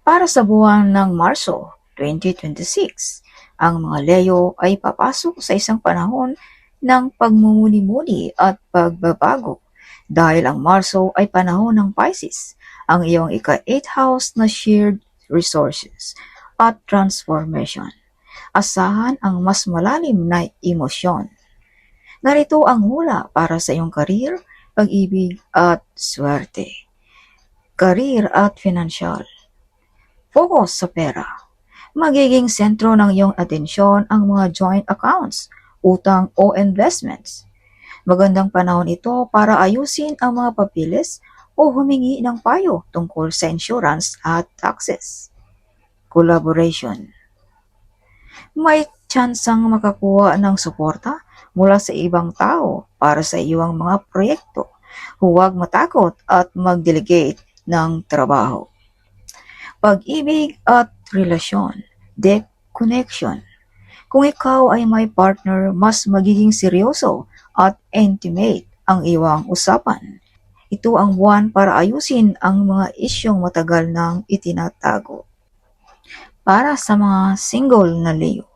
Para sa buwan ng Marso 2026, ang mga Leo ay papasok sa isang panahon ng pagmumuni-muni at pagbabago dahil ang Marso ay panahon ng Pisces, ang iyong ika-8 house na shared resources at transformation. Asahan ang mas malalim na emosyon. Narito ang hula para sa iyong career, pag-ibig at swerte. Career at financial. Focus sa pera. Magiging sentro ng iyong atensyon ang mga joint accounts, utang o investments. Magandang panahon ito para ayusin ang mga papilis o humingi ng payo tungkol sa insurance at taxes. Collaboration. May tsansang makakuha ng suporta mula sa ibang tao para sa iyong mga proyekto. Huwag matakot at mag-delegate ng trabaho. Pag-ibig at relasyon, deep connection. Kung ikaw ay may partner, mas magiging seryoso at intimate ang iyong usapan. Ito ang buwan para ayusin ang mga isyong matagal nang itinatago. Para sa mga single na Leo,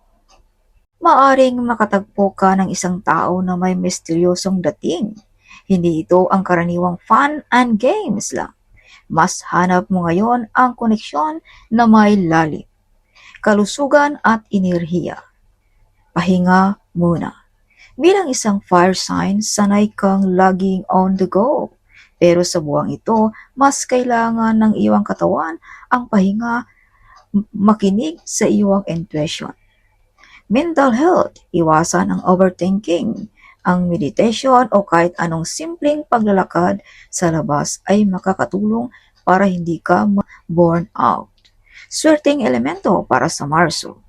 maaring makatagpo ka ng isang tao na may misteryosong dating. Hindi ito ang karaniwang fun and games lang. Mas hanap mo ngayon ang koneksyon na may lalim, kalusugan at enerhiya. Pahinga muna. Bilang isang fire sign, sanay kang laging on the go. Pero sa buwang ito, mas kailangan ng iyong katawan ang pahinga, makinig sa iyong intuition. Mental health, iwasan ang overthinking. Ang meditation o kahit anong simpleng paglalakad sa labas ay makakatulong para hindi ka burn out. Swerteng elemento para sa Marso.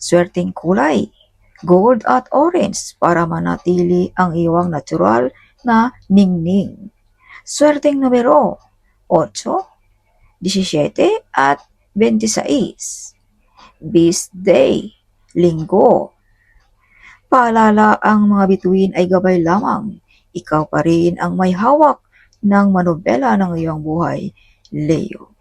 Swerteng kulay, gold at orange para manatili ang iyong natural na ningning. Swerteng numero 8, 17 at 26. Beast Day, Linggo. Paalala, ang mga bituin ay gabay lamang. Ikaw pa rin ang may hawak ng manobela ng iyong buhay, Leo.